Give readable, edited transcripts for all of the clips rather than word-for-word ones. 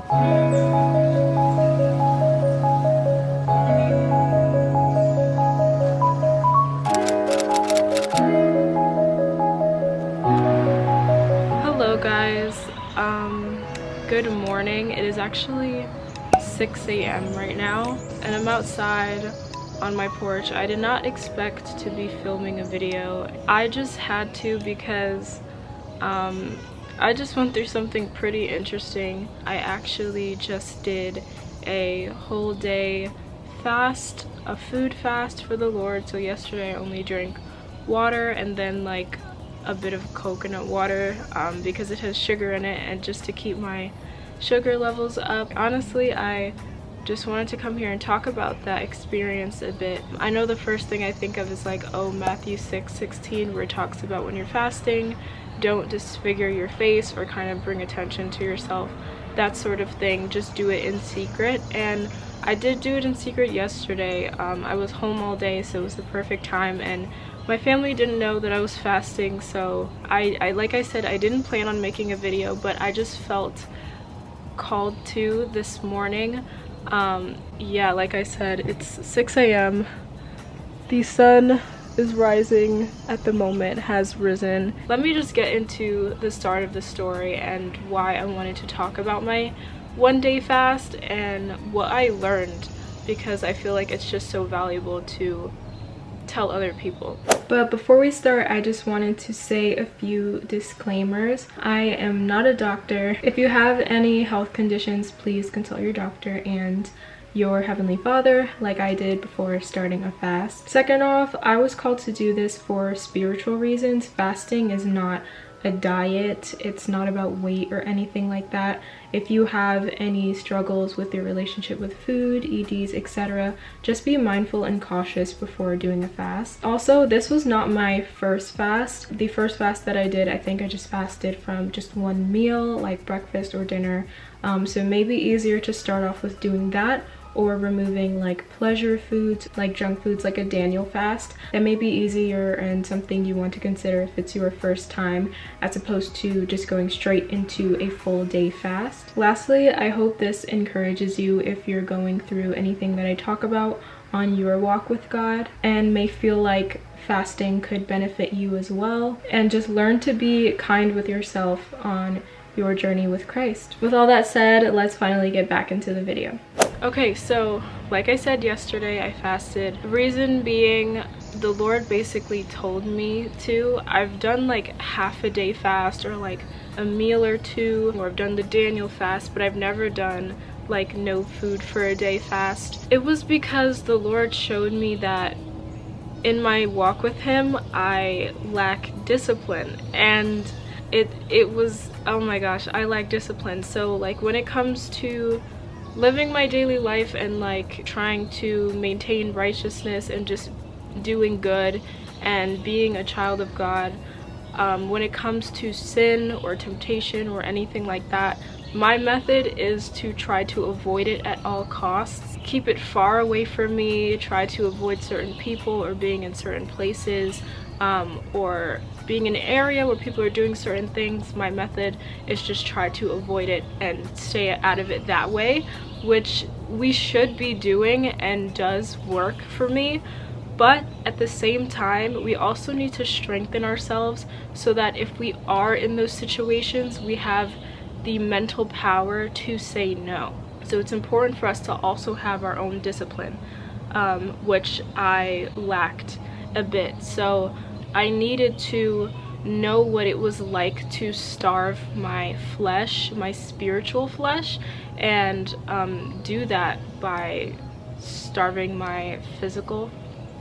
Hello guys, good morning. It is actually 6 a.m. right now and I'm outside on my porch. I did not expect to be filming a video. I just had to because I just went through something pretty interesting. I actually just did a whole day fast, a food fast for the Lord. So yesterday I only drank water and then like a bit of coconut water because it has sugar in it, and just to keep my sugar levels up. Honestly, I just wanted to come here and talk about that experience a bit. I know the first thing I think of is like, oh, Matthew 6:16, where it talks about when you're fasting, don't disfigure your face or kind of bring attention to yourself, that sort of thing. Just do it in secret. And I did do it in secret yesterday. I was home all day, so it was the perfect time, and my family didn't know that I was fasting. So I like I said, I didn't plan on making a video, but I just felt called to this morning. Yeah, like I said, it's 6 a.m. The sun is rising at the moment, has risen. Let me just get into the start of the story and why I wanted to talk about my one-day fast and what I learned, because I feel like it's just so valuable to tell other people. But before we start, I just wanted to say a few disclaimers. I am not a doctor. If you have any health conditions, please consult your doctor and your Heavenly Father, like I did before starting a fast. Second off, I was called to do this for spiritual reasons. Fasting is not a diet. It's not about weight or anything like that. If you have any struggles with your relationship with food, EDs, etc., just be mindful and cautious before doing a fast. Also, this was not my first fast. The first fast that I did, I think I just fasted from just one meal, like breakfast or dinner. So it may be easier to start off with doing that, or removing like pleasure foods, like junk foods, like a Daniel fast. That may be easier and something you want to consider if it's your first time, as opposed to just going straight into a full day fast. Lastly, I hope this encourages you if you're going through anything that I talk about on your walk with God, and may feel like fasting could benefit you as well. And just learn to be kind with yourself on your journey with Christ. With all that said, let's finally get back into the video. Okay, so like I said yesterday, I fasted. The reason being, the Lord basically told me to. I've done like half a day fast, or like a meal or two, or I've done the Daniel fast, but I've never done like no food for a day fast. It was because the Lord showed me that in my walk with him, I lack discipline, and it was, oh my gosh, I lack discipline. So like when it comes to living my daily life and like trying to maintain righteousness and just doing good and being a child of God, when it comes to sin or temptation or anything like that, my method is to try to avoid it at all costs. Keep it far away from me, try to avoid certain people or being in certain places, or being in an area where people are doing certain things. My method is just try to avoid it and stay out of it that way, which we should be doing and does work for me. But at the same time, we also need to strengthen ourselves so that if we are in those situations, we have the mental power to say no. So it's important for us to also have our own discipline, which I lacked a bit. So I needed to know what it was like to starve my flesh, my spiritual flesh, and do that by starving my physical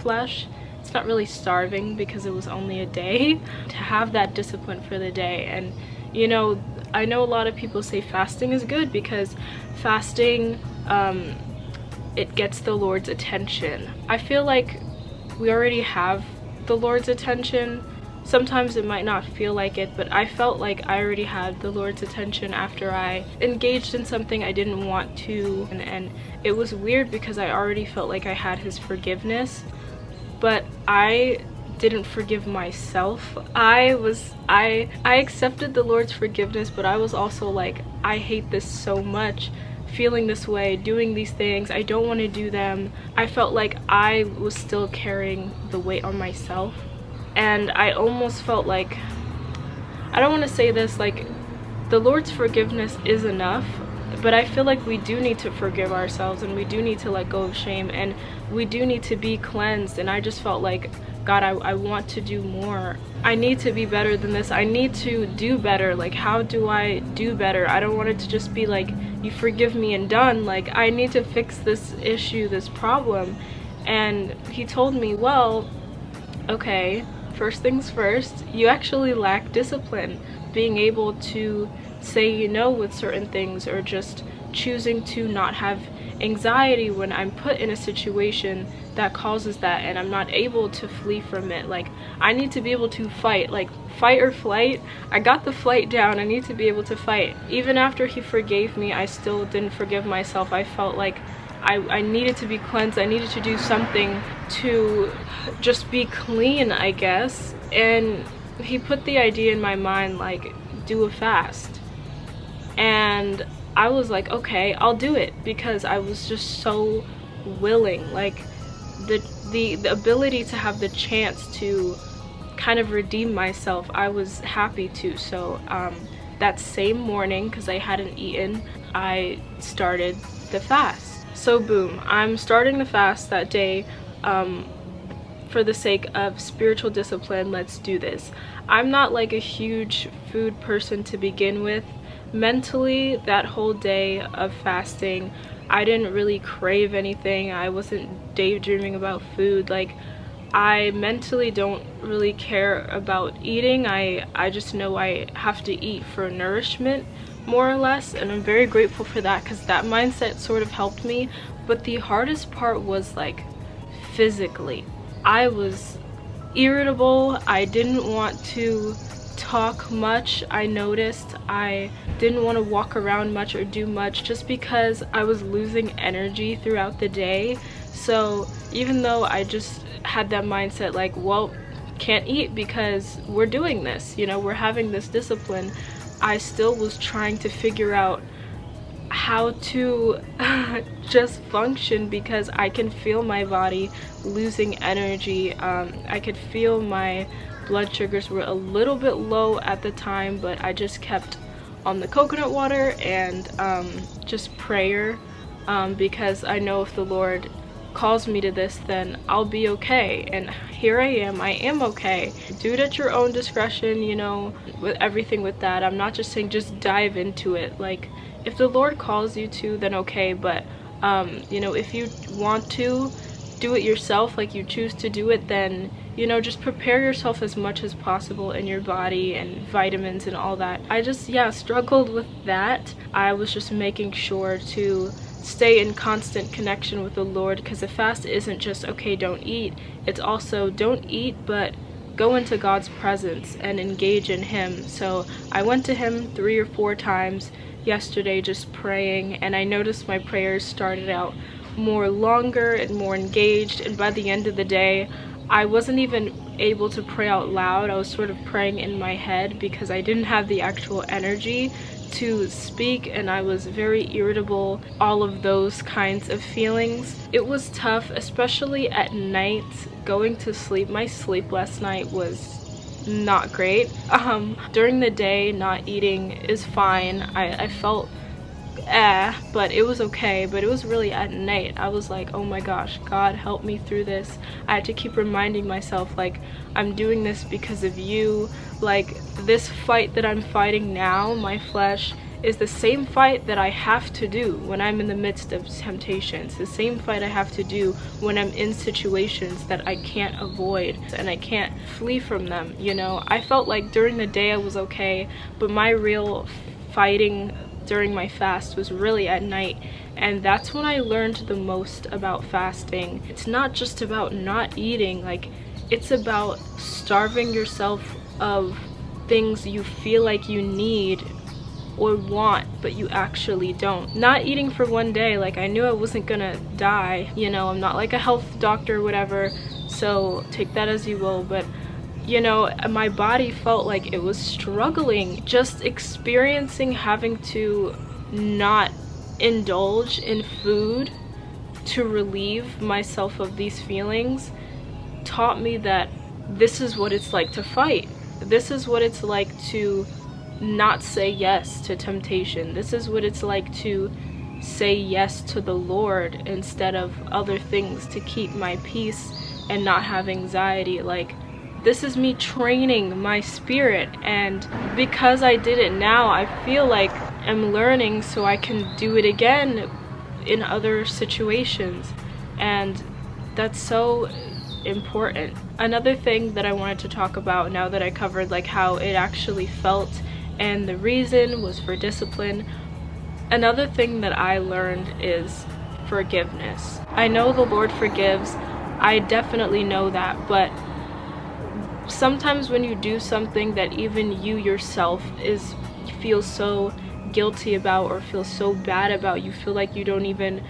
flesh. It's not really starving because it was only a day. To have that discipline for the day. And you know, I know a lot of people say fasting is good because fasting, it gets the Lord's attention. I feel like we already have the Lord's attention. Sometimes it might not feel like it, but I felt like I already had the Lord's attention after I engaged in something I didn't want to, and it was weird because I already felt like I had his forgiveness, but I didn't forgive myself. I accepted the Lord's forgiveness, but I was also like, I hate this so much, feeling this way, doing these things, I don't want to do them. I felt like I was still carrying the weight on myself, and I almost felt like, I don't want to say this, like the Lord's forgiveness is enough, but I feel like we do need to forgive ourselves, and we do need to let go of shame, and we do need to be cleansed. And I just felt like, God, I want to do more. I need to be better than this. I need to do better. Like, how do I do better? I don't want it to just be like, you forgive me and done. Like, I need to fix this issue, this problem. And he told me, well, okay, first things first, you actually lack discipline. Being able to say no with certain things, or just choosing to not have anxiety when I'm put in a situation that causes that and I'm not able to flee from it. Like, I need to be able to fight, like fight or flight. I got the flight down, I need to be able to fight. Even after he forgave me, I still didn't forgive myself. I felt like I needed to be cleansed. I needed to do something to just be clean, I guess. And he put the idea in my mind, like, do a fast. And I was like, okay, I'll do it, because I was just so willing. Like, the ability to have the chance to kind of redeem myself, I was happy to. So that same morning, because I hadn't eaten, I started the fast. So boom, I'm starting the fast that day. For the sake of spiritual discipline, let's do this. I'm not like a huge food person to begin with. Mentally, that whole day of fasting, I didn't really crave anything. I wasn't daydreaming about food. Like, I mentally don't really care about eating. I just know I have to eat for nourishment, more or less, and I'm very grateful for that, because that mindset sort of helped me. But the hardest part was, like, physically. I was irritable. I didn't want to talk much. I noticed I didn't want to walk around much or do much, just because I was losing energy throughout the day. So even though I just had that mindset, like, well, can't eat because we're doing this, you know, we're having this discipline, I still was trying to figure out how to just function, because I can feel my body losing energy. I could feel my blood sugars were a little bit low at the time, but I just kept on the coconut water and just prayer, because I know if the Lord calls me to this, then I'll be okay. And here I am okay. Do it at your own discretion, you know, with everything with that. I'm not just saying just dive into it. Like, if the Lord calls you to, then okay, but you know, if you want to do it yourself, like you choose to do it, then, you know, just prepare yourself as much as possible in your body, and vitamins and all that. I just, yeah, struggled with that. I was just making sure to stay in constant connection with the Lord, because the fast isn't just, okay, don't eat. It's also, don't eat, but go into God's presence and engage in him. So I went to him 3 or 4 times yesterday just praying, and I noticed my prayers started out more longer and more engaged, and by the end of the day I wasn't even able to pray out loud. I was sort of praying in my head, because I didn't have the actual energy to speak, and I was very irritable, all of those kinds of feelings. It was tough, especially at night, going to sleep. My sleep last night was not great. During the day, not eating is fine. I felt but it was okay. But it was really at night, I was like, oh my gosh, God, help me through this. I had to keep reminding myself, like, I'm doing this because of you. Like, this fight that I'm fighting now, my flesh, is the same fight that I have to do when I'm in the midst of temptations. The same fight I have to do when I'm in situations that I can't avoid and I can't flee from them, you know. I felt like during the day I was okay, but my real fighting during my fast was really at night, and that's when I learned the most about fasting. It's not just about not eating, like, it's about starving yourself of things you feel like you need or want, but you actually don't. Not eating for one day, like, I knew I wasn't gonna die, you know, I'm not like a health doctor or whatever, So take that as you will, but you know, my body felt like it was struggling. Just experiencing having to not indulge in food to relieve myself of these feelings taught me that this is what it's like to fight. This is what it's like to not say yes to temptation. This is what it's like to say yes to the Lord instead of other things to keep my peace and not have anxiety. Like, this is me training my spirit, and because I did it now, I feel like I'm learning so I can do it again in other situations, and that's so important. Another thing that I wanted to talk about, now that I covered like how it actually felt and the reason was for discipline, another thing that I learned is forgiveness. I know the Lord forgives, I definitely know that, but sometimes when you do something that even you yourself feel so guilty about or feel so bad about, you feel like you don't even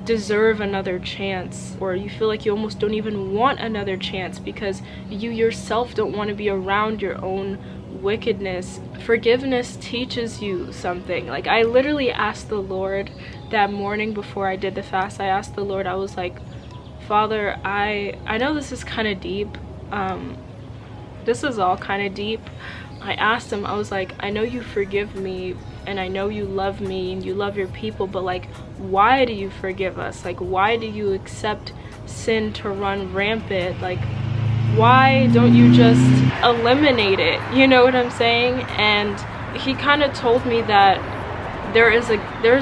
deserve another chance, or you feel like you almost don't even want another chance because you yourself don't want to be around your own wickedness. Forgiveness teaches you something. Like, I literally asked the Lord that morning before I did the fast, I asked the Lord, I was like, Father, I know this is kind of deep, this is all kind of deep. I asked him, I was like, I know you forgive me and I know you love me and you love your people, but like, why do you forgive us? Like, why do you accept sin to run rampant? Like, why don't you just eliminate it? You know what I'm saying? And he kind of told me that there's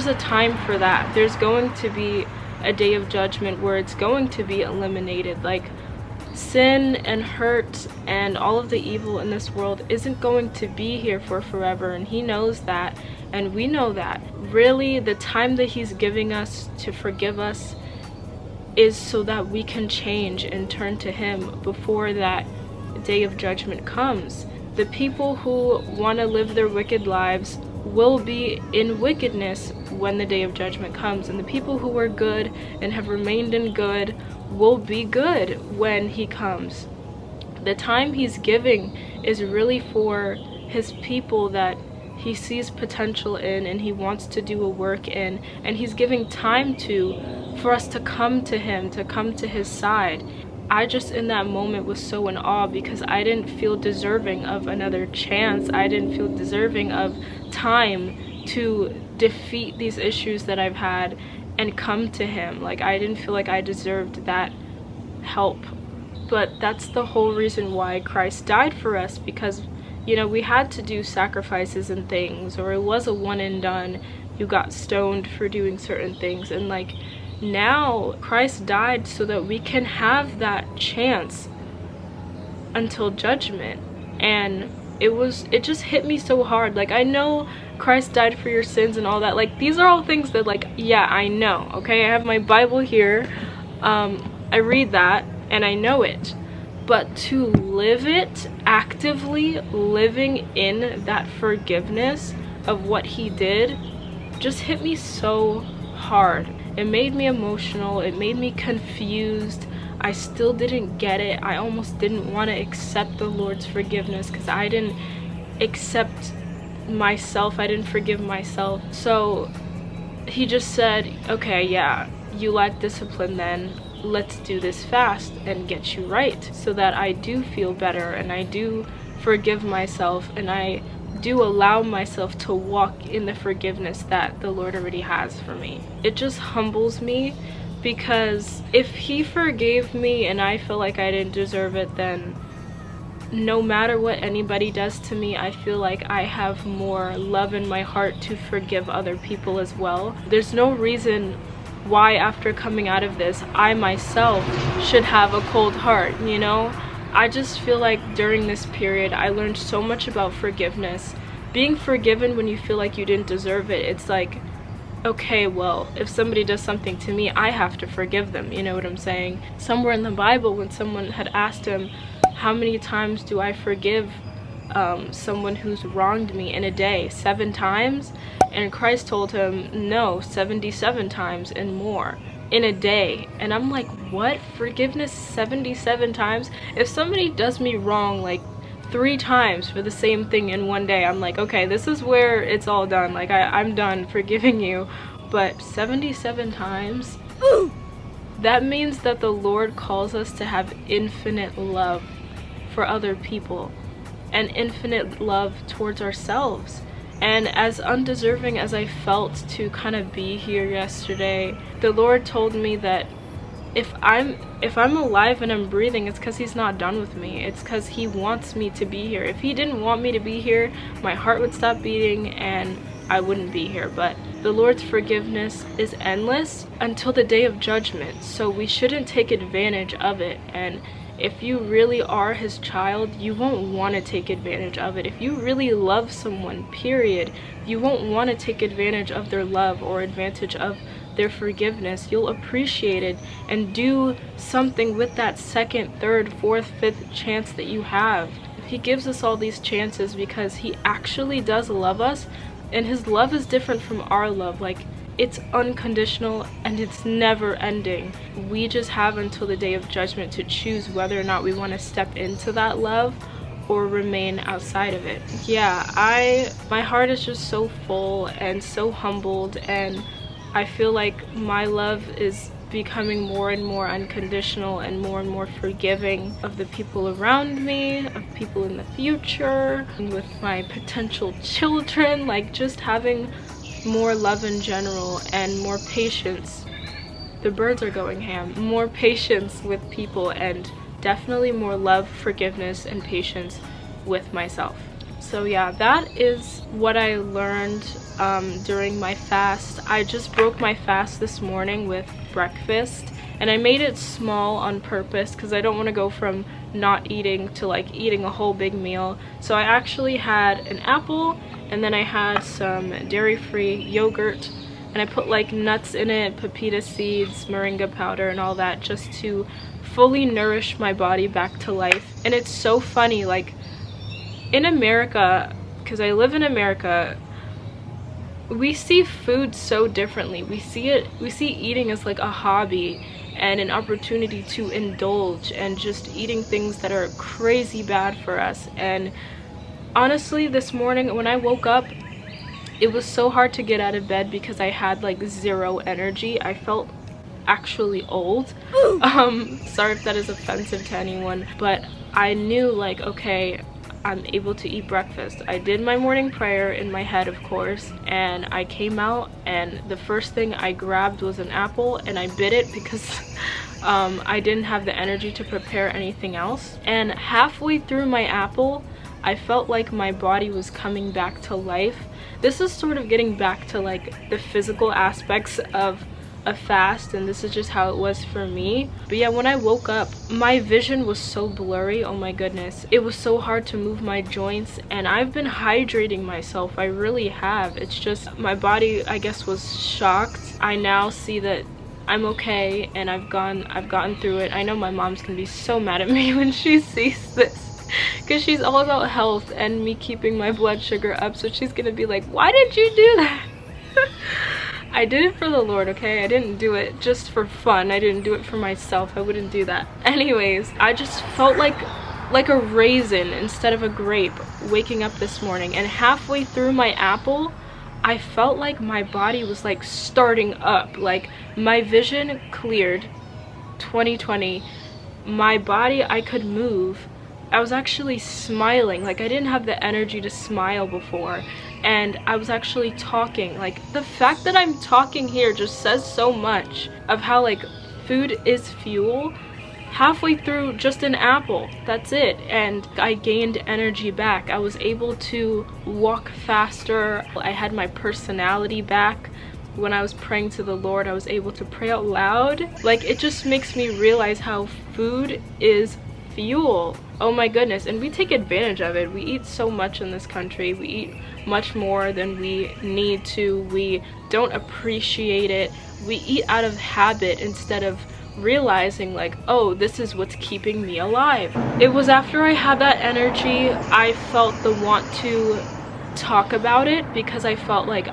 a time for that. There's going to be a day of judgment where it's going to be eliminated. Like, sin and hurt and all of the evil in this world isn't going to be here for forever, and he knows that, and we know that. Really, the time that he's giving us to forgive us is so that we can change and turn to him before that day of judgment comes. The people who want to live their wicked lives will be in wickedness when the day of judgment comes, and the people who are good and have remained in good will be good when he comes. The time he's giving is really for his people that he sees potential in and he wants to do a work in, and he's giving time for us to come to him, to come to his side. I just in that moment was so in awe because I didn't feel deserving of another chance. I didn't feel deserving of time to defeat these issues that I've had and come to him. Like, I didn't feel like I deserved that help. But that's the whole reason why Christ died for us, because, you know, we had to do sacrifices and things, or it was a one and done. You got stoned for doing certain things, and like, now Christ died so that we can have that chance until judgment. And it just hit me so hard. Like, I know Christ died for your sins and all that. Like, these are all things that, like, yeah, I know, okay? I have my Bible here. I read that and I know it. But to live it, actively living in that forgiveness of what he did, just hit me so hard. It made me emotional. It made me confused. I still didn't get it. I almost didn't want to accept the Lord's forgiveness because I didn't accept myself. I didn't forgive myself. So he just said, okay, yeah, you lack discipline, then let's do this fast and get you right, so that I do feel better and I do forgive myself and I do allow myself to walk in the forgiveness that the Lord already has for me. It just humbles me, because if he forgave me and I feel like I didn't deserve it, then no matter what anybody does to me, I feel like I have more love in my heart to forgive other people as well. There's no reason why after coming out of this, I myself should have a cold heart, you know? I just feel like during this period, I learned so much about forgiveness. Being forgiven when you feel like you didn't deserve it, it's like, okay, well, if somebody does something to me, I have to forgive them, you know what I'm saying? Somewhere in the Bible, when someone had asked him, how many times do I forgive someone who's wronged me in a day? 7 times? And Christ told him, no, 77 times and more. in a day. And I'm like, what? Forgiveness 77 times? If somebody does me wrong like 3 times for the same thing in one day, I'm like, okay, this is where it's all done. Like I'm done forgiving you. But 77 times? That means that the Lord calls us to have infinite love for other people and infinite love towards ourselves. And as undeserving as I felt to kind of be here yesterday, the Lord told me that if I'm alive and I'm breathing, it's because he's not done with me. It's because he wants me to be here. If he didn't want me to be here, my heart would stop beating and I wouldn't be here. But the Lord's forgiveness is endless until the day of judgment. So we shouldn't take advantage of it. And if you really are his child, you won't want to take advantage of it. If you really love someone, period, you won't want to take advantage of their love or advantage of their forgiveness. You'll appreciate it and do something with that second, third, fourth, fifth chance that you have. He gives us all these chances because he actually does love us, and his love is different from our love. Like, it's unconditional and it's never ending. We just have until the day of judgment to choose whether or not we want to step into that love or remain outside of it. Yeah, my heart is just so full and so humbled, and I feel like my love is becoming more and more unconditional and more forgiving of the people around me, of people in the future, and with my potential children. Like, just having more love in general and more patience. The birds are going ham. More patience with people, and definitely more love, forgiveness, and patience with myself. So yeah, that is what I learned during my fast. I just broke my fast this morning with breakfast, and I made it small on purpose because I don't want to go from not eating to like eating a whole big meal. So I actually had an apple, and then I had some dairy-free yogurt, and I put like nuts in it, pepita seeds, moringa powder, and all that, just to fully nourish my body back to life. And it's so funny, like in America, because I live in America, we see food so differently. We see eating as like a hobby and an opportunity to indulge and just eating things that are crazy bad for us. And honestly, this morning when I woke up, it was so hard to get out of bed because I had like zero energy. I felt actually old. Sorry if that is offensive to anyone, but I knew like, okay, I'm able to eat breakfast. I did my morning prayer in my head, of course, and I came out, and the first thing I grabbed was an apple, and I bit it because I didn't have the energy to prepare anything else. And halfway through my apple, I felt like my body was coming back to life. This is sort of getting back to like the physical aspects of a fast, and this is just how it was for me. But yeah, when I woke up, my vision was so blurry. Oh my goodness, it was so hard to move my joints, and I've been hydrating myself. I really have. It's just my body, I guess, was shocked. I now see that I'm okay, and I've gotten through it. I know my mom's gonna be so mad at me when she sees this, because she's all about health and me keeping my blood sugar up. So she's gonna be like, why did you do that? I did it for the Lord, okay? I didn't do it just for fun. I didn't do it for myself. I wouldn't do that. Anyways, I just felt like a raisin instead of a grape waking up this morning. And halfway through my apple, I felt like my body was like starting up. Like my vision cleared. 2020. My body, I could move. I was actually smiling. Like I didn't have the energy to smile before. And I was actually talking. Like the fact that I'm talking here just says so much of how like food is fuel. Halfway through just an apple, that's it, and I gained energy back. I was able to walk faster. I had my personality back. When I was praying to the Lord, I was able to pray out loud. Like it just makes me realize how food is fuel. Oh my goodness. And we take advantage of it. We eat so much in this country. We eat much more than we need to. We don't appreciate it. We eat out of habit instead of realizing like, oh, this is what's keeping me alive. It was after I had that energy, I felt the want to talk about it, because I felt like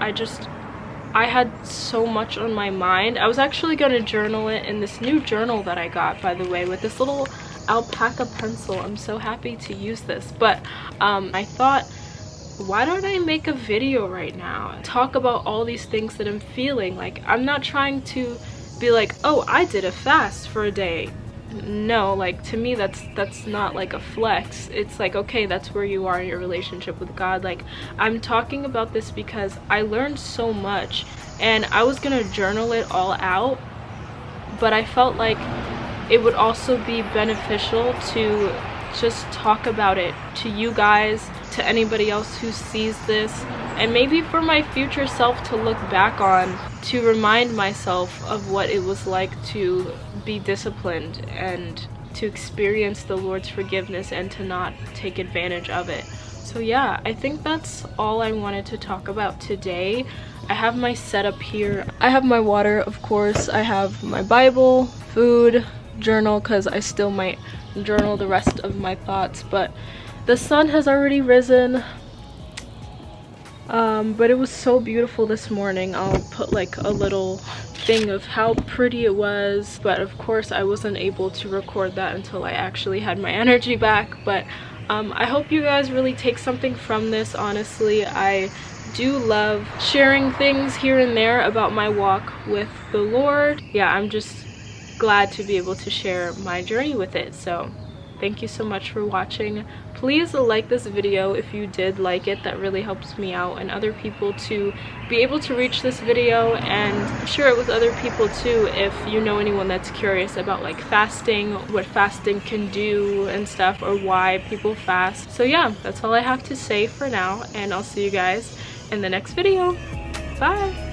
I had so much on my mind. I was actually going to journal it in this new journal that I got, by the way, with this little alpaca pencil. I'm so happy to use this. But I thought, why don't I make a video right now? Talk about all these things that I'm feeling. Like, I'm not trying to be like, oh, I did a fast for a day. No, like, to me that's not like a flex. It's like, okay, that's where you are in your relationship with God. Like, I'm talking about this because I learned so much, and I was gonna journal it all out, but I felt like it would also be beneficial to just talk about it to you guys, to anybody else who sees this, and maybe for my future self to look back on, to remind myself of what it was like to be disciplined and to experience the Lord's forgiveness and to not take advantage of it. So yeah, I think that's all I wanted to talk about today. I have my setup here. I have my water, of course. I have my Bible, food, journal, because I still might journal the rest of my thoughts, but the sun has already risen. But it was so beautiful this morning. I'll put like a little thing of how pretty it was, but of course I wasn't able to record that until I actually had my energy back. But I hope you guys really take something from this. Honestly, I do love sharing things here and there about my walk with the Lord. Yeah, I'm just glad to be able to share my journey with it. So thank you so much for watching. Please like this video if you did like it. That really helps me out and other people to be able to reach this video, and share it with other people too if you know anyone that's curious about like fasting, what fasting can do and stuff, or why people fast. So yeah, that's all I have to say for now, and I'll see you guys in the next video. Bye!